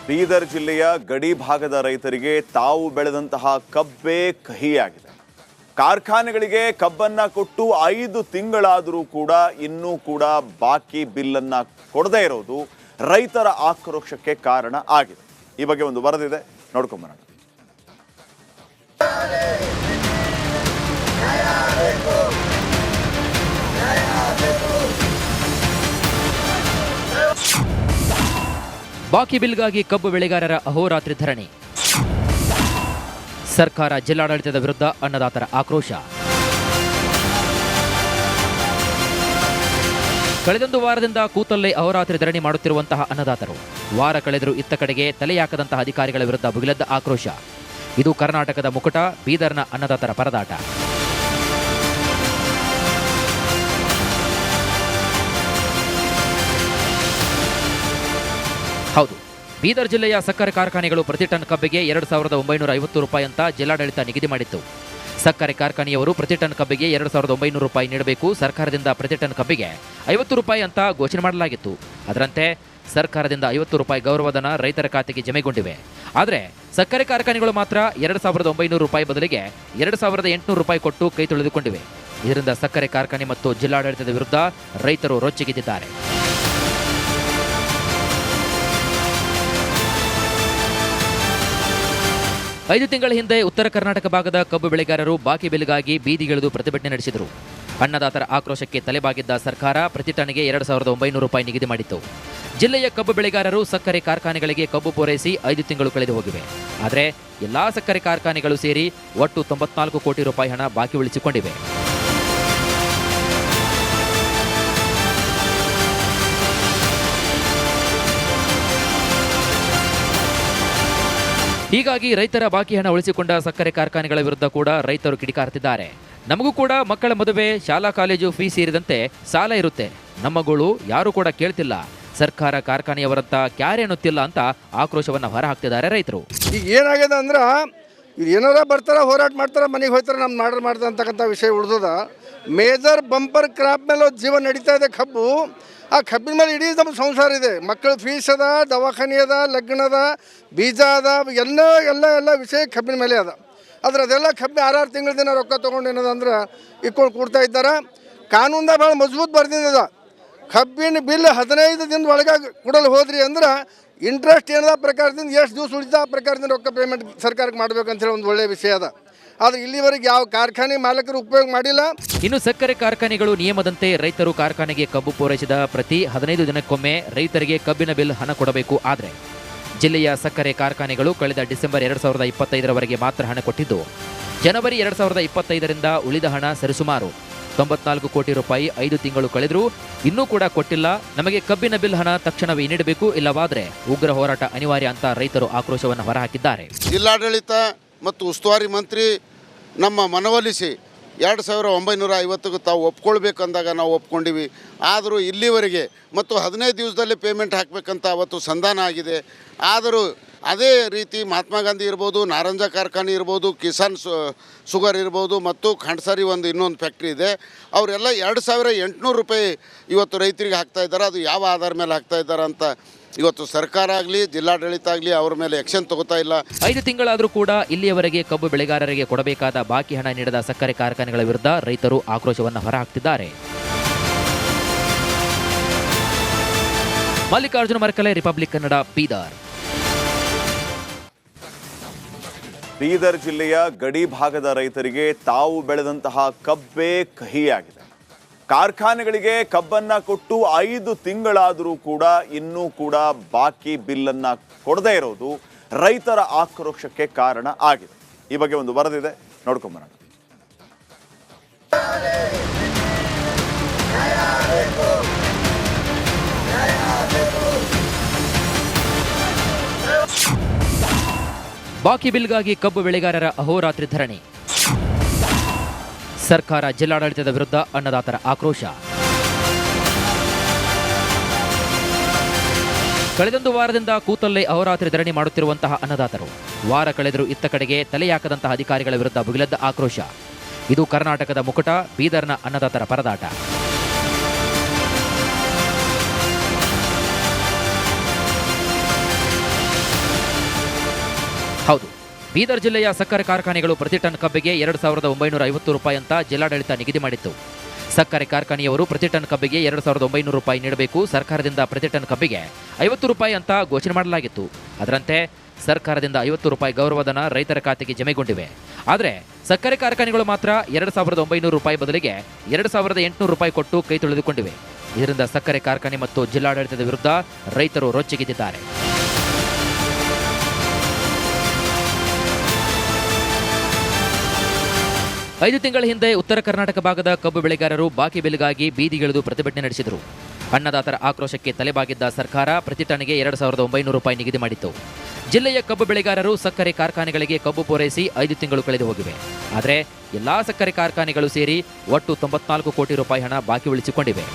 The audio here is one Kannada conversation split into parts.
ಬೀದರ್ ಜಿಲ್ಲೆಯ ಗಡಿ ಭಾಗದ ರೈತರಿಗೆ ತಾವು ಬೆಳೆದಂತಹ ಕಬ್ಬೇ ಕಹಿಯಾಗಿದೆ. ಕಾರ್ಖಾನೆಗಳಿಗೆ ಕಬ್ಬನ್ನ ಕೊಟ್ಟು 5 ತಿಂಗಳಾದರೂ ಕೂಡ ಇನ್ನೂ ಕೂಡ ಬಾಕಿ ಬಿಲ್ಲನ್ನ ಕೊಡದೇ ಇರೋದು ರೈತರ ಆಕ್ರೋಶಕ್ಕೆ ಕಾರಣ ಆಗಿದೆ. ಈ ಬಗ್ಗೆ ಒಂದು ವರದಿದೆ, ನೋಡ್ಕೊಂಬರೋಣ. ಬಾಕಿ ಬಿಲ್ಗಾಗಿ ಕಬ್ಬು ಬೆಳೆಗಾರರ ಅಹೋರಾತ್ರಿ ಧರಣಿ. ಸರ್ಕಾರ ಜಿಲ್ಲಾಡಳಿತದ ವಿರುದ್ಧ ಅನ್ನದಾತರ ಆಕ್ರೋಶ. ಕಳೆದೊಂದು ವಾರದಿಂದ ಕೂತಲ್ಲೇ ಅಹೋರಾತ್ರಿ ಧರಣಿ ಮಾಡುತ್ತಿರುವಂತಹ ಅನ್ನದಾತರು ವಾರ ಕಳೆದರೂ ಇತ್ತ ಕಡೆಗೆ ತಲೆಯಾಕದಂತಹ ಅಧಿಕಾರಿಗಳ ವಿರುದ್ಧ ಭುಗಿಲೆದ್ದ ಆಕ್ರೋಶ. ಇದು ಕರ್ನಾಟಕದ ಮುಕುಟ, ಬೀದರ್ನ ಅನ್ನದಾತರ ಪರದಾಟ. ಹೌದು, ಬೀದರ್ ಜಿಲ್ಲೆಯ ಸಕ್ಕರೆ ಕಾರ್ಖಾನೆಗಳು ಪ್ರತಿ ಟನ್ ಕಬ್ಬಿಗೆ 2,950 ರೂಪಾಯಿ ಅಂತ ಜಿಲ್ಲಾಡಳಿತ ನಿಗದಿ ಮಾಡಿತ್ತು. ಸಕ್ಕರೆ ಕಾರ್ಖಾನೆಯವರು ಪ್ರತಿ ಟನ್ ಕಬ್ಬಿಗೆ 2,900 ರೂಪಾಯಿ ನೀಡಬೇಕು, ಸರ್ಕಾರದಿಂದ ಪ್ರತಿ ಟನ್ ಕಬ್ಬಿಗೆ 50 ರೂಪಾಯಿ ಅಂತ ಘೋಷಣೆ ಮಾಡಲಾಗಿತ್ತು. ಅದರಂತೆ ಸರ್ಕಾರದಿಂದ 50 ರೂಪಾಯಿ ಗೌರವಧನ ರೈತರ ಖಾತೆಗೆ ಜಮೆಗೊಂಡಿವೆ. ಆದರೆ ಸಕ್ಕರೆ ಕಾರ್ಖಾನೆಗಳು ಮಾತ್ರ 2,900 ರೂಪಾಯಿ ಬದಲಿಗೆ 2,800 ರೂಪಾಯಿ ಕೊಟ್ಟು ಕೈ ತೊಳೆದುಕೊಂಡಿವೆ. ಇದರಿಂದ ಸಕ್ಕರೆ ಕಾರ್ಖಾನೆ ಮತ್ತು ಜಿಲ್ಲಾಡಳಿತದ ವಿರುದ್ಧ ರೈತರು ರೊಚ್ಚಿಗೆದ್ದಿದ್ದಾರೆ. ಐದು ತಿಂಗಳ ಹಿಂದೆ ಉತ್ತರ ಕರ್ನಾಟಕ ಭಾಗದ ಕಬ್ಬು ಬೆಳೆಗಾರರು ಬಾಕಿ ಬಿಲ್ಗಾಗಿ ಬೀದಿಗಿಳಿದು ಪ್ರತಿಭಟನೆ ನಡೆಸಿದರು. ಅನ್ನದಾತರ ಆಕ್ರೋಶಕ್ಕೆ ತಲೆಬಾಗಿದ್ದ ಸರ್ಕಾರ ಪ್ರತಿ ಟನ್ಗೆ 2,900 ರೂಪಾಯಿ ನಿಗದಿ ಮಾಡಿತ್ತು. ಜಿಲ್ಲೆಯ ಕಬ್ಬು ಬೆಳೆಗಾರರು ಸಕ್ಕರೆ ಕಾರ್ಖಾನೆಗಳಿಗೆ ಕಬ್ಬು ಪೂರೈಸಿ 5 ತಿಂಗಳು ಕಳೆದು ಹೋಗಿವೆ. ಆದರೆ ಎಲ್ಲಾ ಸಕ್ಕರೆ ಕಾರ್ಖಾನೆಗಳು ಸೇರಿ ಒಟ್ಟು 94 ಕೋಟಿ ರೂಪಾಯಿ ಹಣ ಬಾಕಿ ಉಳಿಸಿಕೊಂಡಿವೆ. ಹೀಗಾಗಿ ರೈತರ ಬಾಕಿ ಹಣ ಉಳಿಸಿಕೊಂಡ ಸಕ್ಕರೆ ಕಾರ್ಖಾನೆಗಳ ವಿರುದ್ಧ ಕೂಡ ರೈತರು ಕಿಡಿಕಾರ್ತಿದ್ದಾರೆ. ನಮಗೂ ಕೂಡ ಮಕ್ಕಳ ಮದುವೆ, ಶಾಲಾ ಕಾಲೇಜು ಫೀಸ್ ಸೇರಿದಂತೆ ಸಾಲ ಇರುತ್ತೆ, ನಮ್ಮಗಳು ಯಾರು ಕೂಡ ಕೇಳ್ತಿಲ್ಲ, ಸರ್ಕಾರ ಕಾರ್ಖಾನೆಯವರಂತ ಕ್ಯಾರೆ ಅನ್ನುತ್ತಿಲ್ಲ ಅಂತ ಆಕ್ರೋಶವನ್ನು ಹೊರಹಾಕ್ತಿದ್ದಾರೆ ರೈತರು. ಈಗ ಏನಾಗಿದೆ ಅಂದ್ರೆ ಏನಾರ ಬರ್ತಾರ, ಹೋರಾಟ ಮಾಡ್ತಾರ, ಮನೆಗೆ ಹೋಗ್ತಾರೆ, ನಮ್ಮ ಮಾಡ್ತಾರೆ ಅಂತಕ್ಕಂಥ ವಿಷಯ ಉಳಿದದ. ಮೇಜರ್ ಬಂಪರ್ ಕ್ರಾಪ್ ಮೇಲೆ ಜೀವನ ನಡೀತಾ ಇದೆ ಕಬ್ಬು. ಆ ಕಬ್ಬಿನ ಮೇಲೆ ಇಡೀ ನಮ್ಮ ಸಂಸಾರ ಇದೆ. ಮಕ್ಕಳ ಫೀಸ್ ಅದ, ದವಾಖಾನೆ ಅದ, ಲಗ್ನ ಅದ, ಬೀಜ ಅದ, ಎಲ್ಲ ವಿಷಯ ಕಬ್ಬಿನ ಮೇಲೆ ಅದ. ಆದ್ರೆ ಅದೆಲ್ಲ ಕಬ್ಬಿ 6 ತಿಂಗಳ ದಿನ ರೊಕ್ಕ ತೊಗೊಂಡು ಏನದ ಅಂದ್ರೆ ಇಟ್ಕೊಂಡು ಕೊಡ್ತಾ ಇದ್ದಾರೆ. ಕಾನೂನ್ದಾಗ ಭಾಳ ಮಜಬೂತ್ ಬರ್ದಿದ್ದದ. ಕಬ್ಬಿನ ಬಿಲ್ 15 ದಿನದ ಒಳಗೆ ಕೊಡಲು ಹೋದ್ರಿ ಅಂದ್ರೆ ಇಂಟ್ರೆಸ್ಟ್ ಏನದ ಪ್ರಕಾರದಿಂದ ಎಷ್ಟು ದಿವಸ ಉಳಿದ ಆ ಪ್ರಕಾರದಿಂದ ರೊಕ್ಕ ಪೇಮೆಂಟ್ ಸರ್ಕಾರಕ್ಕೆ ಮಾಡಬೇಕಂತೇಳಿ ಒಂದು ಒಳ್ಳೆಯ ವಿಷಯ ಅದ. ಆದರೆ ಇಲ್ಲಿವರೆಗೆ ಯಾವ ಕಾರ್ಖಾನೆ ಮಾಲಕರು ಉಪಯೋಗ ಮಾಡಿಲ್ಲ. ಇನ್ನು ಸಕ್ಕರೆ ಕಾರ್ಖಾನೆಗಳು ನಿಯಮದಂತೆ ರೈತರು ಕಾರ್ಖಾನೆಗೆ ಕಬ್ಬು ಪೂರೈಸಿದ ಪ್ರತಿ 15 ದಿನಕ್ಕೊಮ್ಮೆ ರೈತರಿಗೆ ಕಬ್ಬಿನ ಬಿಲ್ ಹಣ ಕೊಡಬೇಕು. ಆದರೆ ಜಿಲ್ಲೆಯ ಸಕ್ಕರೆ ಕಾರ್ಖಾನೆಗಳು ಕಳೆದ ಡಿಸೆಂಬರ್ 2025ರವರೆಗೆ ಮಾತ್ರ ಹಣ ಕೊಟ್ಟಿದ್ದು, ಜನವರಿ 2025ರಿಂದ ಉಳಿದ ಹಣ ಸರಿಸುಮಾರು 94 ಕೋಟಿ ರೂಪಾಯಿ 5 ತಿಂಗಳು ಕಳೆದರೂ ಇನ್ನೂ ಕೂಡ ಕೊಟ್ಟಿಲ್ಲ. ನಮಗೆ ಕಬ್ಬಿನ ಬಿಲ್ ಹಣ ತಕ್ಷಣವೇ ನೀಡಬೇಕು, ಇಲ್ಲವಾದರೆ ಉಗ್ರ ಹೋರಾಟ ಅನಿವಾರ್ಯ ಅಂತ ರೈತರು ಆಕ್ರೋಶವನ್ನು ಹೊರಹಾಕಿದ್ದಾರೆ. ಜಿಲ್ಲಾಡಳಿತ ಮತ್ತು ಉಸ್ತುವಾರಿ ಮಂತ್ರಿ ನಮ್ಮ ಮನವೊಲಿಸಿ 2,950ಕ್ಕೆ ತಾವು ಒಪ್ಕೊಳ್ಬೇಕಂದಾಗ ನಾವು ಒಪ್ಕೊಂಡಿವಿ. ಆದರೂ ಇಲ್ಲಿವರೆಗೆ ಮತ್ತು 15 ದಿವಸದಲ್ಲಿ ಪೇಮೆಂಟ್ ಹಾಕಬೇಕಂತ ಅವತ್ತು ಸಂಧಾನ ಆಗಿದೆ. ಆದರೂ ಅದೇ ರೀತಿ ಮಹಾತ್ಮ ಗಾಂಧಿ ಇರ್ಬೋದು, ನಾರಂಜ ಕಾರ್ಖಾನೆ ಇರ್ಬೋದು, ಕಿಸಾನ್ ಶುಗರ್ ಇರ್ಬೋದು ಮತ್ತು ಖಂಡ್ಸಾರಿ ಇನ್ನೊಂದು ಫ್ಯಾಕ್ಟ್ರಿ ಇದೆ, ಅವರೆಲ್ಲ 2,800 ರೂಪಾಯಿ ಇವತ್ತು ರೈತರಿಗೆ ಹಾಕ್ತಾ ಇದ್ದಾರೆ. ಅದು ಯಾವ ಆಧಾರ ಮೇಲೆ ಹಾಕ್ತಾ ಇದ್ದಾರೆ ಅಂತ ಇವತ್ತು ಸರ್ಕಾರ ಆಗಲಿ ಜಿಲ್ಲಾಡಳಿತ ಆಗಲಿ ಅವ್ರ ಮೇಲೆ ಆಕ್ಷನ್ ತಗೋತಾ ಇಲ್ಲ. 5 ತಿಂಗಳಾದರೂ ಕೂಡ ಇಲ್ಲಿಯವರೆಗೆ ಕಬ್ಬು ಬೆಳೆಗಾರರಿಗೆ ಕೊಡಬೇಕಾದ ಬಾಕಿ ಹಣ ನೀಡದ ಸಕ್ಕರೆ ಕಾರ್ಖಾನೆಗಳ ವಿರುದ್ಧ ರೈತರು ಆಕ್ರೋಶವನ್ನು ಹೊರಹಾಕ್ತಿದ್ದಾರೆ. ಮಲ್ಲಿಕಾರ್ಜುನ ಮರಕಲೆ, ರಿಪಬ್ಲಿಕ್ ಕನ್ನಡ, ಬೀದರ್. ಬೀದರ್ ಜಿಲ್ಲೆಯ ಗಡಿ ಭಾಗದ ರೈತರಿಗೆ ತಾವು ಬೆಳೆದಂತಹ ಕಬ್ಬೇ ಕಹಿಯಾಗಿದೆ. ಕಾರ್ಖಾನೆಗಳಿಗೆ ಕಬ್ಬನ್ನ ಕೊಟ್ಟು 5 ತಿಂಗಳಾದರೂ ಕೂಡ ಇನ್ನೂ ಕೂಡ ಬಾಕಿ ಬಿಲ್ಲನ್ನ ಕೊಡದೇ ಇರೋದು ರೈತರ ಆಕ್ರೋಶಕ್ಕೆ ಕಾರಣ ಆಗಿದೆ. ಈ ಬಗ್ಗೆ ಒಂದು ವರದಿದೆ, ನೋಡ್ಕೊಂಬರೋಣ. ಬಾಕಿ ಬಿಲ್ಗಾಗಿ ಕಬ್ಬು ಬೆಳೆಗಾರರ ಅಹೋರಾತ್ರಿ ಧರಣಿ. ಸರ್ಕಾರ ಜಿಲ್ಲಾಡಳಿತದ ವಿರುದ್ಧ ಅನ್ನದಾತರ ಆಕ್ರೋಶ. ಕಳೆದೊಂದು ವಾರದಿಂದ ಕೂತಲ್ಲೇ ಅಹೋರಾತ್ರಿ ಧರಣಿ ಮಾಡುತ್ತಿರುವಂತಹ ಅನ್ನದಾತರು ವಾರ ಕಳೆದರೂ ಇತ್ತ ಕಡೆಗೆ ತಲೆಯಾಕದಂತಹ ಅಧಿಕಾರಿಗಳ ವಿರುದ್ಧ ಭುಗಿಲೆದ್ದ ಆಕ್ರೋಶ. ಇದು ಕರ್ನಾಟಕದ ಮುಕುಟ, ಬೀದರ್ನ ಅನ್ನದಾತರ ಪರದಾಟ. ಬೀದರ್ ಜಿಲ್ಲೆಯ ಸಕ್ಕರೆ ಕಾರ್ಖಾನೆಗಳು ಪ್ರತಿ ಟನ್ ಕಬ್ಬಿಗೆ 2,950 ರೂಪಾಯಿ ಅಂತ ಜಿಲ್ಲಾಡಳಿತ ನಿಗದಿ ಮಾಡಿತ್ತು. ಸಕ್ಕರೆ ಕಾರ್ಖಾನೆಯವರು ಪ್ರತಿ ಟನ್ ಕಬ್ಬಿಗೆ 2,900 ರೂಪಾಯಿ ನೀಡಬೇಕು. ಸರ್ಕಾರದಿಂದ ಪ್ರತಿ ಟನ್ ಕಬ್ಬಿಗೆ 50 ರೂಪಾಯಿ ಅಂತ ಘೋಷಣೆ ಮಾಡಲಾಗಿತ್ತು. ಅದರಂತೆ ಸರ್ಕಾರದಿಂದ 50 ರೂಪಾಯಿ ಗೌರವಧನ ರೈತರ ಖಾತೆಗೆ ಜಮೆಗೊಂಡಿವೆ. ಆದರೆ ಸಕ್ಕರೆ ಕಾರ್ಖಾನೆಗಳು ಮಾತ್ರ 2,900 ರೂಪಾಯಿ ಬದಲಿಗೆ 2,800 ರೂಪಾಯಿ ಕೊಟ್ಟು ಕೈ ತೊಳೆದುಕೊಂಡಿವೆ. ಇದರಿಂದ ಸಕ್ಕರೆ ಕಾರ್ಖಾನೆ ಮತ್ತು ಜಿಲ್ಲಾಡಳಿತದ ವಿರುದ್ಧ ರೈತರು ರೊಚ್ಚಿಗೆದ್ದಿದ್ದಾರೆ. ಐದು ತಿಂಗಳ ಹಿಂದೆ ಉತ್ತರ ಕರ್ನಾಟಕ ಭಾಗದ ಕಬ್ಬು ಬೆಳೆಗಾರರು ಬಾಕಿ ಬಿಲ್ಗಾಗಿ ಬೀದಿಗಿಳಿದು ಪ್ರತಿಭಟನೆ ನಡೆಸಿದರು. ಅನ್ನದಾತರ ಆಕ್ರೋಶಕ್ಕೆ ತಲೆಬಾಗಿದ್ದ ಸರ್ಕಾರ ಪ್ರತಿ ಟನ್ಗೆ 2,900 ರೂಪಾಯಿ ನಿಗದಿ ಮಾಡಿತ್ತು. ಜಿಲ್ಲೆಯ ಕಬ್ಬು ಬೆಳೆಗಾರರು ಸಕ್ಕರೆ ಕಾರ್ಖಾನೆಗಳಿಗೆ ಕಬ್ಬು ಪೂರೈಸಿ 5 ತಿಂಗಳು ಕಳೆದು ಹೋಗಿವೆ. ಆದರೆ ಎಲ್ಲಾ ಸಕ್ಕರೆ ಕಾರ್ಖಾನೆಗಳು ಸೇರಿ ಒಟ್ಟು 94 ಕೋಟಿ ರೂಪಾಯಿ ಹಣ ಬಾಕಿ ಉಳಿಸಿಕೊಂಡಿವೆ.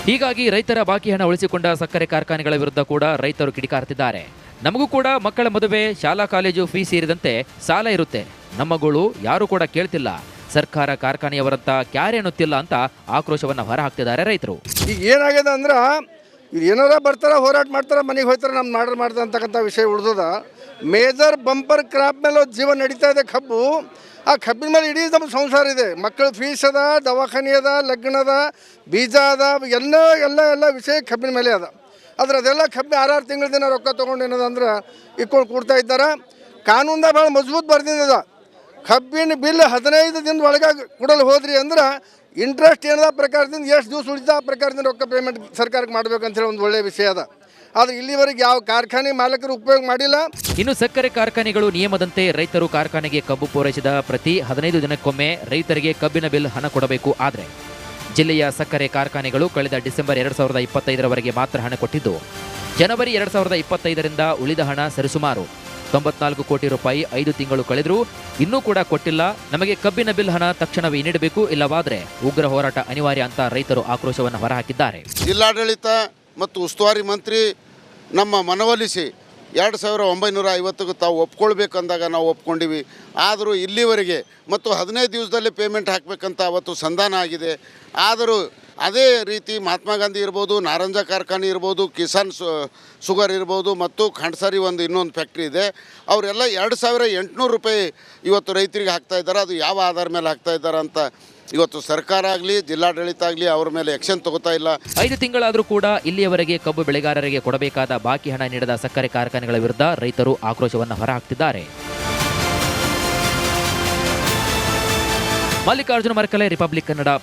ಹೀಗಾಗಿ ರೈತರ ಬಾಕಿ ಹಣ ಉಳಿಸಿಕೊಂಡ ಸಕ್ಕರೆ ಕಾರ್ಖಾನೆಗಳ ವಿರುದ್ಧ ಕೂಡ ರೈತರು ಕಿಡಿಕಾರ್ತಿದ್ದಾರೆ. ನಮಗೂ ಕೂಡ ಮಕ್ಕಳ ಮದುವೆ, ಶಾಲಾ ಕಾಲೇಜು ಫೀಸ್ ಸೇರಿದಂತೆ ಸಾಲ ಇರುತ್ತೆ. ನಮ್ಮ ಗೋಳು ಯಾರು ಕೂಡ ಕೇಳ್ತಿಲ್ಲ. ಸರ್ಕಾರ ಕಾರ್ಖಾನೆಯವರಂತ ಕ್ಯಾರೆ ಅನ್ನುತ್ತಿಲ್ಲ ಅಂತ ಆಕ್ರೋಶವನ್ನ ಹೊರಹಾಕ್ತಿದ್ದಾರೆ ರೈತರು. ಈಗ ಏನಾಗಿದೆ ಅಂದ್ರೆ ಇದು ಏನಾರ ಬರ್ತಾರ, ಹೋರಾಟ ಮಾಡ್ತಾರ, ಮನೆಗೆ ಹೋಗ್ತಾರೆ, ನಮ್ಮ ಮಾಡ್ತಾರೆ ಅಂತಕ್ಕಂಥ ವಿಷಯ ಉಳಿದದ. ಮೇಜರ್ ಬಂಪರ್ ಕ್ರಾಪ್ ಮೇಲೆ ಜೀವನ ನಡೀತಾ ಇದೆ ಕಬ್ಬು. ಆ ಕಬ್ಬಿನ ಮೇಲೆ ಇಡೀ ನಮ್ಮ ಸಂಸಾರ ಇದೆ. ಮಕ್ಕಳ ಫೀಸ್ ಅದ, ದವಾಖಾನೆ ಅದ, ಲಗ್ನ ಅದ, ಬೀಜ ಅದ, ಎಲ್ಲ ವಿಷಯ ಕಬ್ಬಿನ ಮೇಲೆ ಅದ. ಆದ್ರೆ ಅದೆಲ್ಲ ಕಬ್ಬಿ 6 ತಿಂಗಳ ದಿನ ರೊಕ್ಕ ತೊಗೊಂಡು ಏನದ ಅಂದ್ರೆ ಇಟ್ಕೊಂಡು ಕೊಡ್ತಾ ಇದ್ದಾರೆ. ಕಾನೂನ್ದಾಗ ಭಾಳ ಮಜಬೂತ್ ಬರ್ದಿದ್ದದ. ಕಬ್ಬಿನ ಬಿಲ್ 15 ದಿನದ ಒಳಗೆ ಕೊಡಲು ಹೋದ್ರಿ ಅಂದ್ರೆ ಇಂಟ್ರೆಸ್ಟ್ ಏನದ ಪ್ರಕಾರದಿಂದ ಎಷ್ಟು ದಿವಸ ಉಳಿದ ಆ ಪ್ರಕಾರದಿಂದ ರೊಕ್ಕ ಪೇಮೆಂಟ್ ಸರ್ಕಾರಕ್ಕೆ ಮಾಡ್ಬೇಕಂತೇಳಿ ಒಂದು ಒಳ್ಳೆಯ ವಿಷಯ ಅದ. ಆದರೆ ಇಲ್ಲಿವರೆಗೆ ಯಾವ ಕಾರ್ಖಾನೆ ಮಾಲಕರು ಉಪಯೋಗ ಮಾಡಿಲ್ಲ. ಇನ್ನು ಸಕ್ಕರೆ ಕಾರ್ಖಾನೆಗಳು ನಿಯಮದಂತೆ ರೈತರು ಕಾರ್ಖಾನೆಗೆ ಕಬ್ಬು ಪೂರೈಸಿದ ಪ್ರತಿ 15 ದಿನಕ್ಕೊಮ್ಮೆ ರೈತರಿಗೆ ಕಬ್ಬಿನ ಬಿಲ್ ಹಣ ಕೊಡಬೇಕು. ಆದರೆ ಜಿಲ್ಲೆಯ ಸಕ್ಕರೆ ಕಾರ್ಖಾನೆಗಳು ಕಳೆದ ಡಿಸೆಂಬರ್ 2025ರವರೆಗೆ ಮಾತ್ರ ಹಣ ಕೊಟ್ಟಿದ್ದು, ಜನವರಿ 2025ರಿಂದ ಉಳಿದ ಹಣ ಸರಿಸುಮಾರು 94 ಕೋಟಿ ರೂಪಾಯಿ 5 ತಿಂಗಳು ಕಳೆದರೂ ಇನ್ನೂ ಕೂಡ ಕೊಟ್ಟಿಲ್ಲ. ನಮಗೆ ಕಬ್ಬಿನ ಬಿಲ್ ಹಣ ತಕ್ಷಣವೇ ನೀಡಬೇಕು, ಇಲ್ಲವಾದರೆ ಉಗ್ರ ಹೋರಾಟ ಅನಿವಾರ್ಯ ಅಂತ ರೈತರು ಆಕ್ರೋಶವನ್ನು ಹೊರಹಾಕಿದ್ದಾರೆ. ಜಿಲ್ಲಾಡಳಿತ ಮತ್ತು ಉಸ್ತುವಾರಿ ಮಂತ್ರಿ ನಮ್ಮ ಮನವೊಲಿಸಿ 2,950ಕ್ಕೆ ತಾವು ಒಪ್ಕೊಳ್ಬೇಕಂದಾಗ ನಾವು ಒಪ್ಕೊಂಡಿವಿ. ಆದರೂ ಇಲ್ಲಿವರೆಗೆ ಮತ್ತು 15 ದಿವಸದಲ್ಲಿ ಪೇಮೆಂಟ್ ಹಾಕಬೇಕಂತ ಅವತ್ತು ಸಂಧಾನ ಆಗಿದೆ. ಆದರೂ ಅದೇ ರೀತಿ ಮಹಾತ್ಮ ಗಾಂಧಿ ಇರ್ಬೋದು, ನಾರಂಜ ಕಾರ್ಖಾನೆ ಇರ್ಬೋದು, ಕಿಸಾನ್ ಶುಗರ್ ಇರ್ಬೋದು ಮತ್ತು ಖಂಡ್ಸಾರಿ ಇನ್ನೊಂದು ಫ್ಯಾಕ್ಟ್ರಿ ಇದೆ. ಅವರೆಲ್ಲ 2,800 ರೂಪಾಯಿ ಇವತ್ತು ರೈತರಿಗೆ ಹಾಕ್ತಾ ಇದ್ದಾರೆ. ಅದು ಯಾವ ಆಧಾರ ಮೇಲೆ ಹಾಕ್ತಾ ಇದ್ದಾರೆ ಅಂತ ಇವತ್ತು ಸರ್ಕಾರ ಆಗಲಿ ಜಿಲ್ಲಾಡಳಿತ ಆಗಲಿ ಅವ್ರ ಮೇಲೆ ಆಕ್ಷನ್ ತಗೋತಾ ಇಲ್ಲ. 5 ತಿಂಗಳಾದರೂ ಕೂಡ ಇಲ್ಲಿಯವರೆಗೆ ಕಬ್ಬು ಬೆಳೆಗಾರರಿಗೆ ಕೊಡಬೇಕಾದ ಬಾಕಿ ಹಣ ನೀಡದ ಸಕ್ಕರೆ ಕಾರ್ಖಾನೆಗಳ ವಿರುದ್ಧ ರೈತರು ಆಕ್ರೋಶವನ್ನು ಹೊರಹಾಕ್ತಿದ್ದಾರೆ. ಮಲ್ಲಿಕಾರ್ಜುನ ಮರ್ಕಲೆ, ರಿಪಬ್ಲಿಕ್ ಕನ್ನಡ.